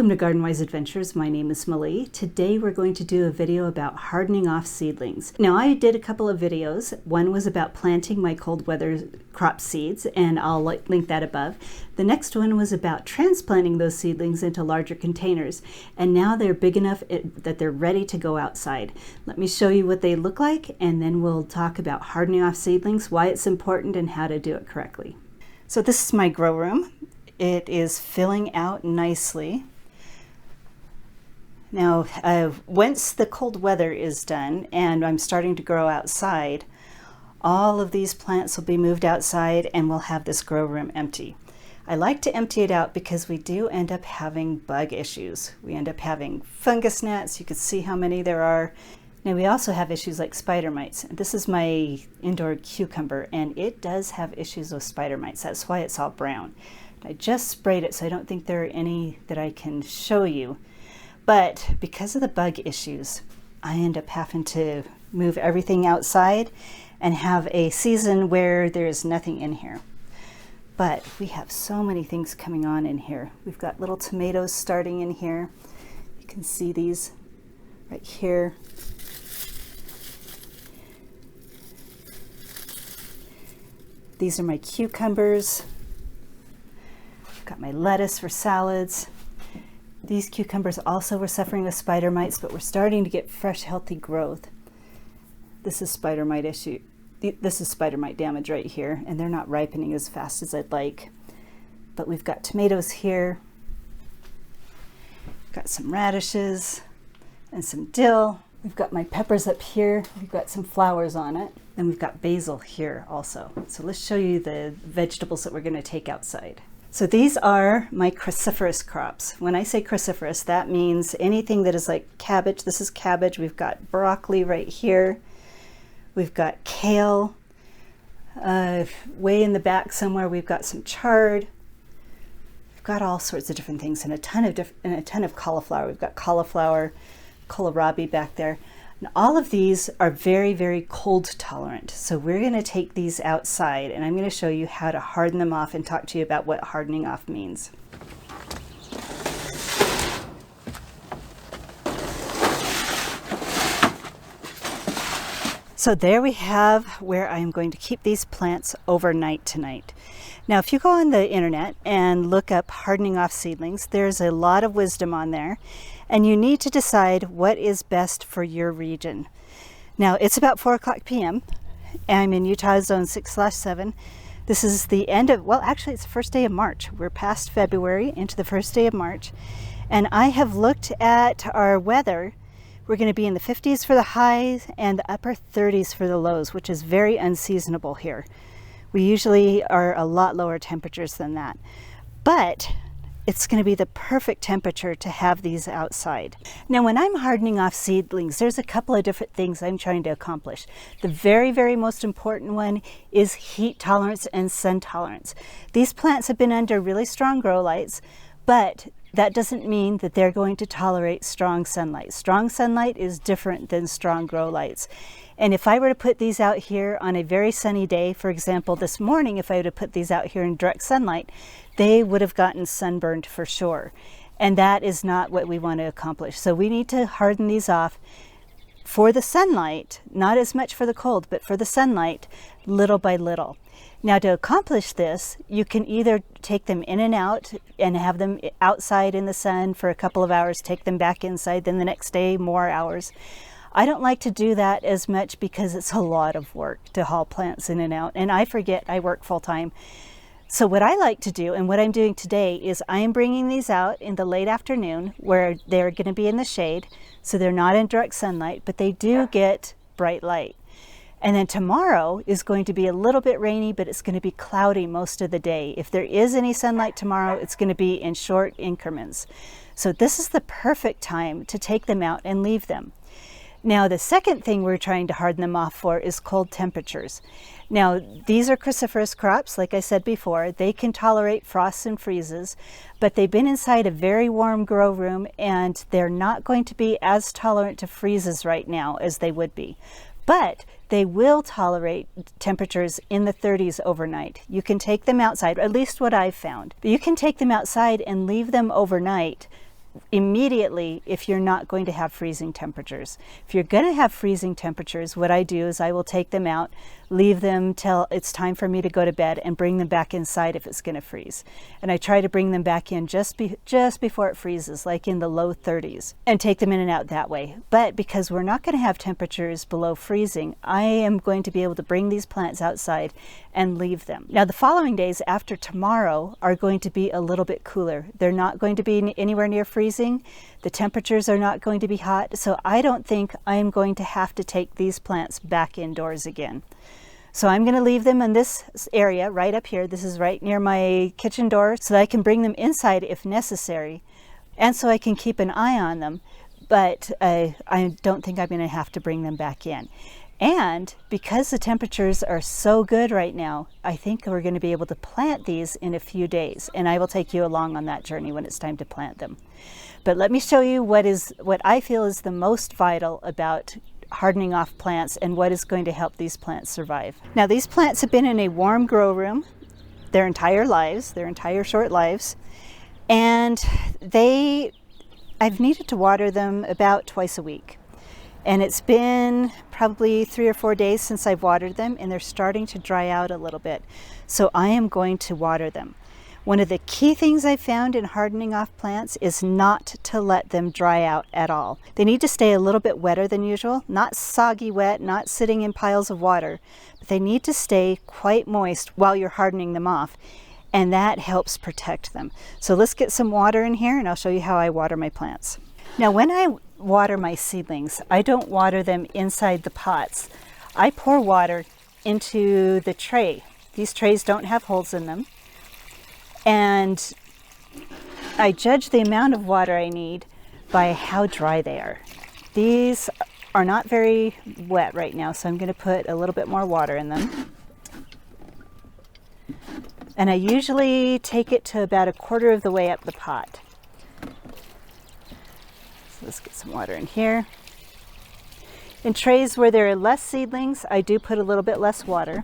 Welcome to Garden Wise Adventures. My name is Malie. Today we're going to do a video about hardening off seedlings. Now I did a couple of videos. One was about planting my cold weather crop seeds, and I'll link that above. The next one was about transplanting those seedlings into larger containers, and now they're big enough that they're ready to go outside. Let me show you what they look like, and then we'll talk about hardening off seedlings, why it's important, and how to do it correctly. So this is my grow room. It is filling out nicely. Now, once the cold weather is done and I'm starting to grow outside, all of these plants will be moved outside and we'll have this grow room empty. I like to empty it out because we do end up having bug issues. We end up having fungus gnats. You can see how many there are. Now we also have issues like spider mites. This is my indoor cucumber and it does have issues with spider mites. That's why it's all brown. I just sprayed it, so I don't think there are any that I can show you. But because of the bug issues, I end up having to move everything outside and have a season where there's nothing in here. But we have so many things coming on in here. We've got little tomatoes starting in here. You can see these right here. These are my cucumbers. Got my lettuce for salads. These cucumbers also were suffering with spider mites, but we're starting to get fresh, healthy growth. This is spider mite issue. This is spider mite damage right here, and they're not ripening as fast as I'd like. But we've got tomatoes here. Got some radishes and some dill. We've got my peppers up here. We've got some flowers on it. And we've got basil here also. So let's show you the vegetables that we're going to take outside. So these are my cruciferous crops. When I say cruciferous, that means anything that is like cabbage. This is cabbage. We've got broccoli right here. We've got kale. Way in the back somewhere, we've got some chard. We've got all sorts of different things and a ton of cauliflower. We've got cauliflower, kohlrabi back there. And all of these are very, very cold tolerant. So we're going to take these outside and I'm going to show you how to harden them off and talk to you about what hardening off means. So there we have where I'm going to keep these plants overnight tonight. Now, if you go on the internet and look up hardening off seedlings, there's a lot of wisdom on there. And you need to decide what is best for your region. Now, it's about 4:00 p.m. I'm in Utah zone 6/7. This is the end of, well, actually it's the first day of March. We're past February into the first day of March. And I have looked at our weather. We're going to be in the 50s for the highs and the upper 30s for the lows, which is very unseasonable here. We usually are a lot lower temperatures than that. But it's going to be the perfect temperature to have these outside. Now, when I'm hardening off seedlings, there's a couple of different things I'm trying to accomplish. The very, very most important one is heat tolerance and sun tolerance. These plants have been under really strong grow lights, but that doesn't mean that they're going to tolerate strong sunlight. Strong sunlight is different than strong grow lights. And if I were to put these out here on a very sunny day, for example, this morning, if I were to put these out here in direct sunlight, they would have gotten sunburned for sure. And that is not what we want to accomplish. So we need to harden these off for the sunlight, not as much for the cold, but for the sunlight, little by little. Now, to accomplish this, you can either take them in and out and have them outside in the sun for a couple of hours, take them back inside, then the next day, more hours. I don't like to do that as much because it's a lot of work to haul plants in and out, and I forget I work full time. So what I like to do, and what I'm doing today, is I am bringing these out in the late afternoon where they're going to be in the shade, so they're not in direct sunlight, but they do get bright light. And then tomorrow is going to be a little bit rainy, but it's going to be cloudy most of the day. If there is any sunlight tomorrow, it's going to be in short increments. So this is the perfect time to take them out and leave them. Now, the second thing we're trying to harden them off for is cold temperatures. Now, these are cruciferous crops, like I said before. They can tolerate frosts and freezes, but they've been inside a very warm grow room and they're not going to be as tolerant to freezes right now as they would be. But they will tolerate temperatures in the 30s overnight. You can take them outside, at least what I've found. But you can take them outside and leave them overnight immediately if you're not going to have freezing temperatures. If you're going to have freezing temperatures, what I do is I will take them out, leave them till it's time for me to go to bed, and bring them back inside if it's going to freeze. And I try to bring them back in just before it freezes, like in the low 30s, and take them in and out that way. But because we're not going to have temperatures below freezing, I am going to be able to bring these plants outside and leave them. Now the following days after tomorrow are going to be a little bit cooler. They're not going to be anywhere near freezing. The temperatures are not going to be hot, so I don't think I'm going to have to take these plants back indoors again. So I'm going to leave them in this area right up here. This is right near my kitchen door, so that I can bring them inside if necessary, and so I can keep an eye on them. But I don't think I'm going to have to bring them back in. And because the temperatures are so good right now, I think we're going to be able to plant these in a few days, and I will take you along on that journey when it's time to plant them. But let me show you what I feel is the most vital about hardening off plants and what is going to help these plants survive. Now these plants have been in a warm grow room their entire lives, their entire short lives, and I've needed to water them about twice a week. And it's been probably 3 or 4 days since I've watered them, and they're starting to dry out a little bit. So I am going to water them. One of the key things I've found in hardening off plants is not to let them dry out at all. They need to stay a little bit wetter than usual, not soggy wet, not sitting in piles of water, but they need to stay quite moist while you're hardening them off, and that helps protect them. So let's get some water in here and I'll show you how I water my plants. Now when I water my seedlings, I don't water them inside the pots. I pour water into the tray. These trays don't have holes in them. And I judge the amount of water I need by how dry they are. These are not very wet right now, so I'm going to put a little bit more water in them. And I usually take it to about 1/4 of the way up the pot. So let's get some water in here. In trays where there are less seedlings, I do put a little bit less water.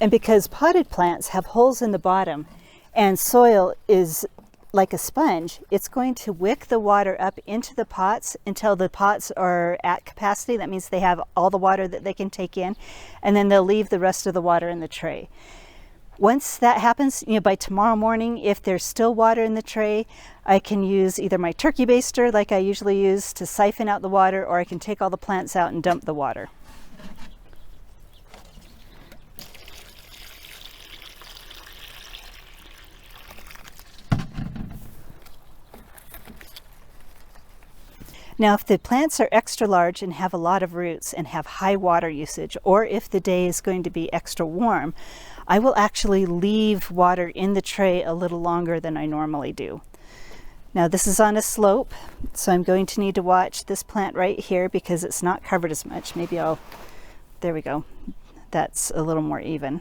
And because potted plants have holes in the bottom and soil is like a sponge, it's going to wick the water up into the pots until the pots are at capacity. That means they have all the water that they can take in, and then they'll leave the rest of the water in the tray. Once that happens, by tomorrow morning, if there's still water in the tray, I can use either my turkey baster like I usually use to siphon out the water, or I can take all the plants out and dump the water. Now, if the plants are extra large and have a lot of roots and have high water usage, or if the day is going to be extra warm, I will actually leave water in the tray a little longer than I normally do. Now, this is on a slope, so I'm going to need to watch this plant right here because it's not covered as much. There we go. That's a little more even.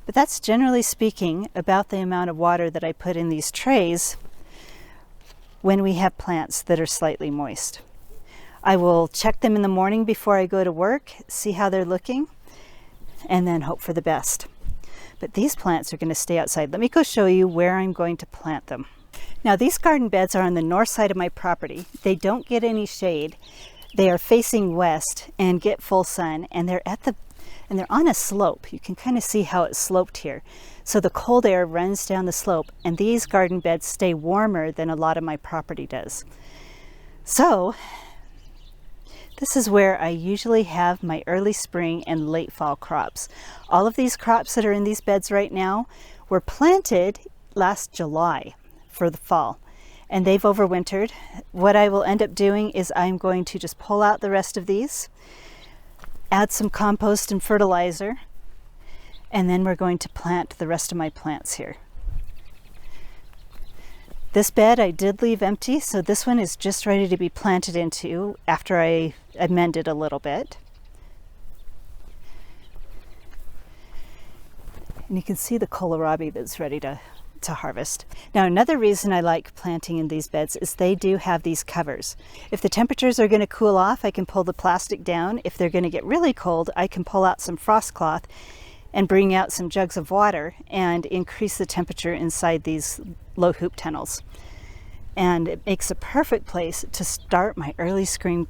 But that's generally speaking about the amount of water that I put in these trays when we have plants that are slightly moist. I will check them in the morning before I go to work, see how they're looking, and then hope for the best. But these plants are going to stay outside. Let me go show you where I'm going to plant them. Now, these garden beds are on the north side of my property. They don't get any shade. They are facing west and get full sun, and they're on a slope. You can kind of see how it's sloped here. So the cold air runs down the slope, and these garden beds stay warmer than a lot of my property does. So this is where I usually have my early spring and late fall crops. All of these crops that are in these beds right now were planted last July for the fall, and they've overwintered. What I will end up doing is I'm going to just pull out the rest of these, add some compost and fertilizer, and then we're going to plant the rest of my plants here. This bed I did leave empty, so this one is just ready to be planted into after I amended a little bit. And you can see the kohlrabi that's ready to to harvest. Now, another reason I like planting in these beds is they do have these covers. If the temperatures are going to cool off, I can pull the plastic down. If they're going to get really cold, I can pull out some frost cloth and bring out some jugs of water and increase the temperature inside these low hoop tunnels. And it makes a perfect place to start my early spring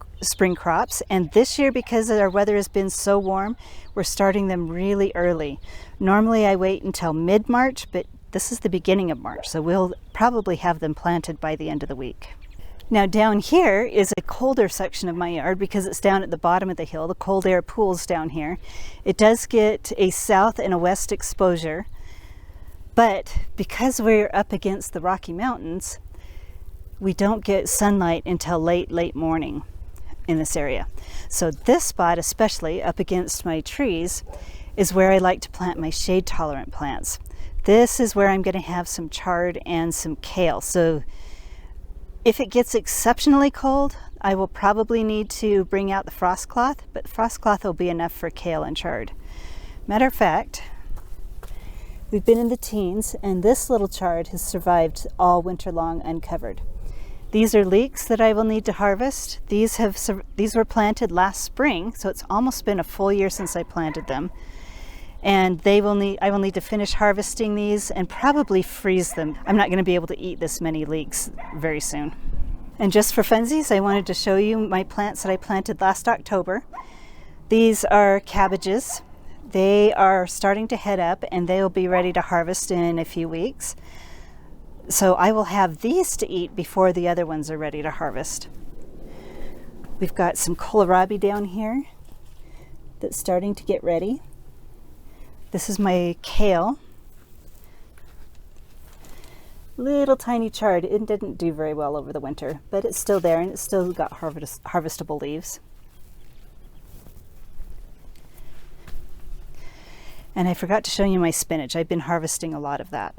crops. And this year, because our weather has been so warm, we're starting them really early. Normally I wait until mid-March, but this is the beginning of March, so we'll probably have them planted by the end of the week. Now down here is a colder section of my yard because it's down at the bottom of the hill. The cold air pools down here. It does get a south and a west exposure, but because we're up against the Rocky Mountains, we don't get sunlight until late morning in this area. So this spot, especially up against my trees, is where I like to plant my shade tolerant plants. This is where I'm going to have some chard and some kale. So if it gets exceptionally cold, I will probably need to bring out the frost cloth, but the frost cloth will be enough for kale and chard. Matter of fact, we've been in the teens and this little chard has survived all winter long uncovered. These are leeks that I will need to harvest. These were planted last spring, so it's almost been a full year since I planted them. And I will need to finish harvesting these and probably freeze them. I'm not going to be able to eat this many leeks very soon. And just for funsies, I wanted to show you my plants that I planted last October. These are cabbages. They are starting to head up and they will be ready to harvest in a few weeks. So I will have these to eat before the other ones are ready to harvest. We've got some kohlrabi down here that's starting to get ready. This is my kale. Little tiny chard. It didn't do very well over the winter, but it's still there and it's still got harvestable leaves. And I forgot to show you my spinach. I've been harvesting a lot of that.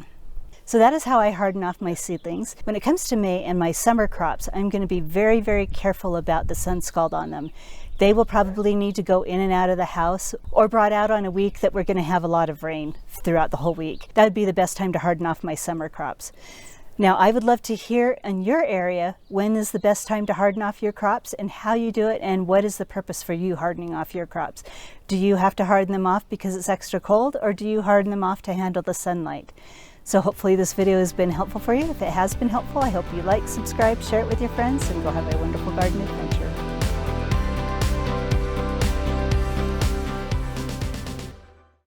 So that is how I harden off my seedlings. When it comes to May and my summer crops, I'm going to be very, very careful about the sun scald on them. They will probably need to go in and out of the house or brought out on a week that we're going to have a lot of rain throughout the whole week. That would be the best time to harden off my summer crops. Now, I would love to hear in your area, when is the best time to harden off your crops and how you do it and what is the purpose for you hardening off your crops. Do you have to harden them off because it's extra cold or do you harden them off to handle the sunlight? So hopefully this video has been helpful for you. If it has been helpful, I hope you like, subscribe, share it with your friends, and go have a wonderful garden adventure.